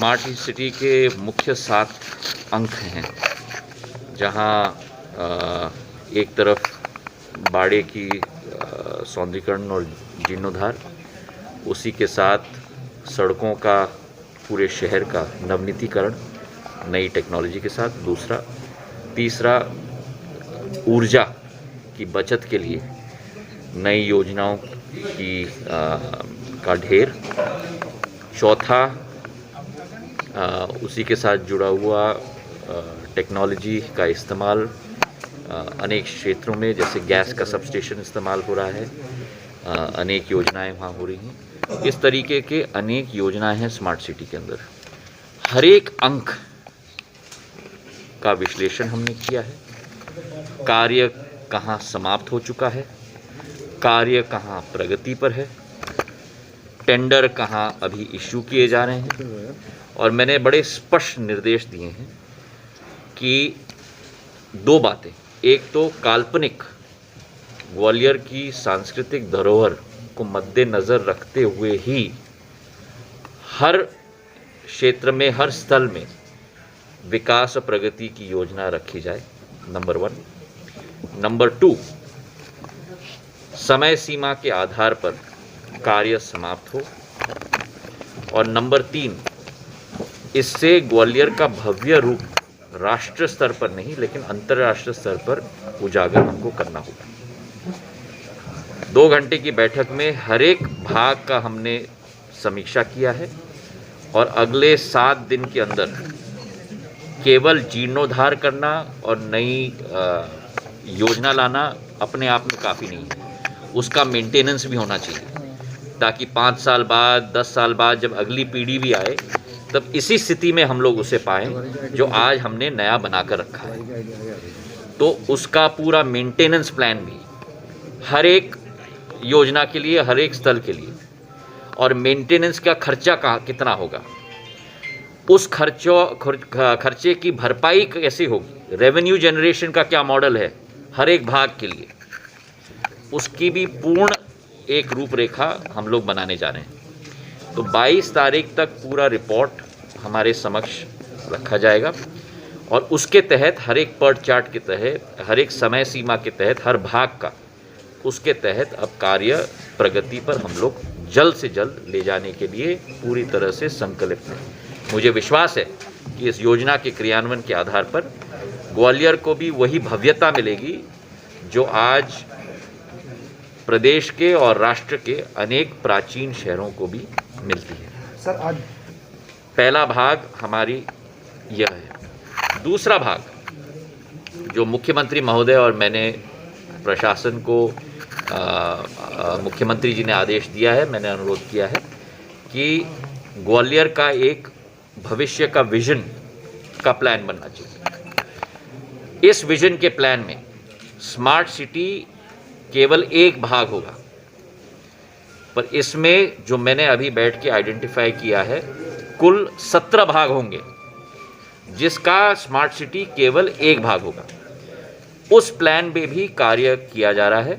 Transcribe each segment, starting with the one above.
Smart city के मुख्य 7 अंक हैं, जहां एक तरफ बाड़े की सौंदर्यीकरण और जीर्णोद्धार, उसी के साथ सड़कों का पूरे शहर का नवनीतीकरण नई टेक्नोलॉजी के साथ। तीसरा ऊर्जा की बचत के लिए नई योजनाओं की का ढेर। चौथा उसी के साथ जुड़ा हुआ टेक्नोलॉजी का इस्तेमाल अनेक क्षेत्रों में, जैसे गैस का सबस्टेशन इस्तेमाल हो रहा है, अनेक योजनाएं वहाँ हो रही हैं। इस तरीके के अनेक योजनाएं हैं स्मार्ट सिटी के अंदर। हर एक अंक का विश्लेषण हमने किया है, कार्य कहाँ समाप्त हो चुका है, कार्य कहाँ प्रगति पर है, टेंडर कहाँ अभी इश्यू किए जा रहे हैं, और मैंने बड़े स्पष्ट निर्देश दिए हैं कि 2 बातें। एक तो काल्पनिक ग्वालियर की सांस्कृतिक धरोहर को मद्देनज़र रखते हुए ही हर क्षेत्र में, हर स्थल में विकास और प्रगति की योजना रखी जाए, नंबर 1। नंबर 2, समय सीमा के आधार पर कार्य समाप्त हो, और नंबर 3, इससे ग्वालियर का भव्य रूप राष्ट्र स्तर पर नहीं लेकिन अंतर्राष्ट्रीय स्तर पर उजागर हमको करना होगा। 2 घंटे की बैठक में हर एक भाग का हमने समीक्षा किया है, और अगले 7 दिन के अंदर केवल जीर्णोद्धार करना और नई योजना लाना अपने आप में काफ़ी नहीं है, उसका मेंटेनेंस भी होना चाहिए, ताकि 5 साल बाद, 10 साल बाद जब अगली पीढ़ी भी आए तब इसी स्थिति में हम लोग उसे पाएं जो आज हमने नया बनाकर रखा है। तो उसका पूरा मेंटेनेंस प्लान भी हर एक योजना के लिए, हर एक स्थल के लिए, और मेंटेनेंस का खर्चा कितना होगा, उस खर्चे की भरपाई कैसे होगी, रेवेन्यू जनरेशन का क्या मॉडल है हर एक भाग के लिए, उसकी भी पूर्ण एक रूपरेखा हम लोग बनाने जा रहे हैं। तो 22 तारीख तक पूरा रिपोर्ट हमारे समक्ष रखा जाएगा, और उसके तहत हर एक पर्ट चार्ट के तहत, हर एक समय सीमा के तहत, हर भाग का उसके तहत अब कार्य प्रगति पर हम लोग जल्द से जल्द ले जाने के लिए पूरी तरह से संकल्पित हैं। मुझे विश्वास है कि इस योजना के क्रियान्वयन के आधार पर ग्वालियर को भी वही भव्यता मिलेगी जो आज प्रदेश के और राष्ट्र के अनेक प्राचीन शहरों को भी मिलती है। सर, आज पहला भाग हमारी यह है। दूसरा भाग जो मुख्यमंत्री महोदय और मैंने प्रशासन को मुख्यमंत्री जी ने आदेश दिया है, मैंने अनुरोध किया है कि ग्वालियर का एक भविष्य का विजन का प्लान बनना चाहिए। इस विजन के प्लान में स्मार्ट सिटी केवल एक भाग होगा, पर इसमें जो मैंने अभी बैठ के आइडेंटिफाई किया है कुल 17 भाग होंगे, जिसका स्मार्ट सिटी केवल एक भाग होगा। उस प्लान में भी कार्य किया जा रहा है,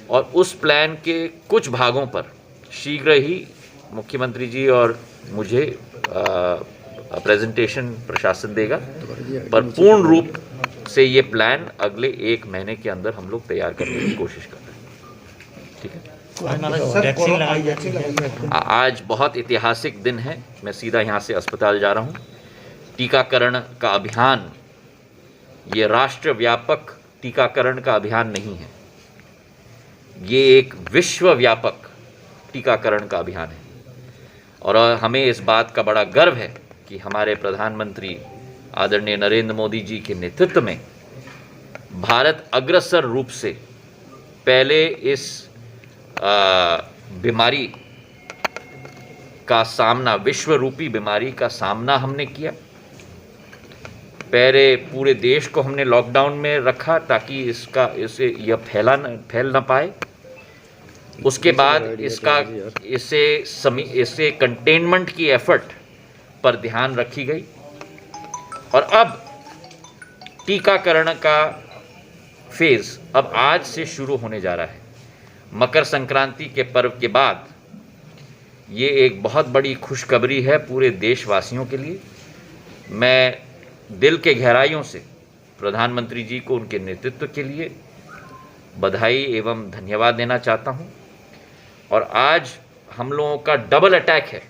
और उस प्लान के कुछ भागों पर शीघ्र ही मुख्यमंत्री जी और मुझे प्रेजेंटेशन प्रशासन देगा, पर पूर्ण रूप से ये प्लान अगले 1 महीने के अंदर हम लोग तैयार करने की कोशिश कर रहे हैं। ठीक है। आज बहुत ऐतिहासिक दिन है। मैं सीधा यहाँ से अस्पताल जा रहा हूँ। टीकाकरण का अभियान ये राष्ट्रव्यापक टीकाकरण का अभियान नहीं है, ये एक विश्वव्यापक टीकाकरण का अभियान है, और हमें इस बात का बड़ा गर्व है कि हमारे प्रधानमंत्री आदरणीय नरेंद्र मोदी जी के नेतृत्व में भारत अग्रसर रूप से पहले इस बीमारी का सामना, विश्व रूपी बीमारी का सामना हमने किया। पहले पूरे देश को हमने लॉकडाउन में रखा ताकि यह फैल ना पाए। उसके बाद इसे कंटेनमेंट की एफर्ट पर ध्यान रखी गई, और अब टीकाकरण का फेज अब आज से शुरू होने जा रहा है। मकर संक्रांति के पर्व के बाद ये एक बहुत बड़ी खुशखबरी है पूरे देशवासियों के लिए। मैं दिल के गहराइयों से प्रधानमंत्री जी को उनके नेतृत्व के लिए बधाई एवं धन्यवाद देना चाहता हूं। और आज हम लोगों का डबल अटैक है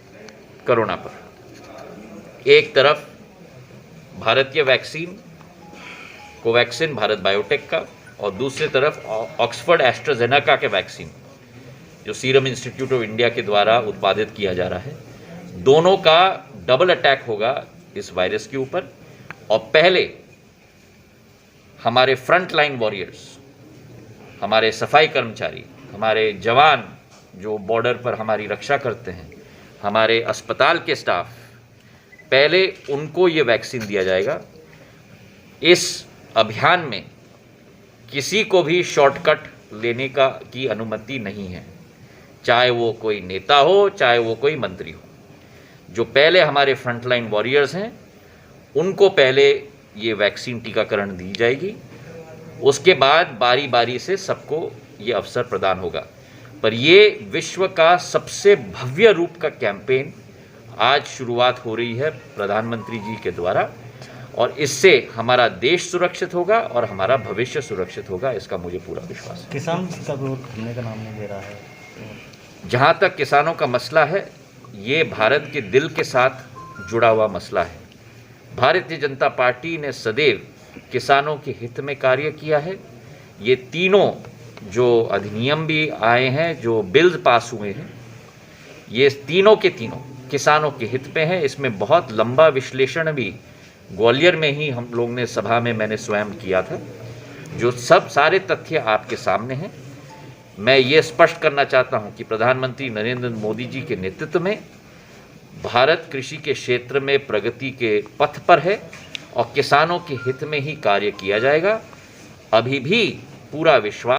कोरोना पर। एक तरफ भारतीय वैक्सीन कोवैक्सीन भारत बायोटेक का, और दूसरी तरफ ऑक्सफोर्ड एस्ट्राजेनेका के वैक्सीन जो सीरम इंस्टीट्यूट ऑफ इंडिया के द्वारा उत्पादित किया जा रहा है। दोनों का डबल अटैक होगा इस वायरस के ऊपर। और पहले हमारे फ्रंट लाइन वॉरियर्स, हमारे सफाई कर्मचारी, हमारे जवान जो बॉर्डर पर हमारी रक्षा करते हैं, हमारे अस्पताल के स्टाफ, पहले उनको ये वैक्सीन दिया जाएगा। इस अभियान में किसी को भी शॉर्टकट लेने की अनुमति नहीं है, चाहे वो कोई नेता हो, चाहे वो कोई मंत्री हो। जो पहले हमारे फ्रंटलाइन वॉरियर्स हैं उनको पहले ये वैक्सीन टीकाकरण दी जाएगी, उसके बाद बारी बारी से सबको ये अवसर प्रदान होगा। पर ये विश्व का सबसे भव्य रूप का कैंपेन आज शुरुआत हो रही है प्रधानमंत्री जी के द्वारा, और इससे हमारा देश सुरक्षित होगा और हमारा भविष्य सुरक्षित होगा, इसका मुझे पूरा विश्वास है। किसान का विरोध करने का नाम नहीं ले रहा है। जहाँ तक किसानों का मसला है, ये भारत के दिल के साथ जुड़ा हुआ मसला है। भारतीय जनता पार्टी ने सदैव किसानों के हित में कार्य किया है। ये तीनों जो अधिनियम भी आए हैं, जो बिल्स पास हुए हैं, ये तीनों के तीनों किसानों के हित में है। इसमें बहुत लंबा विश्लेषण भी ग्वालियर में ही हम लोग ने सभा में मैंने स्वयं किया था, जो सब सारे तथ्य आपके सामने हैं। मैं ये स्पष्ट करना चाहता हूं कि प्रधानमंत्री नरेंद्र मोदी जी के नेतृत्व में भारत कृषि के क्षेत्र में प्रगति के पथ पर है और किसानों के हित में ही कार्य किया जाएगा। अभी भी पूरा विश्वास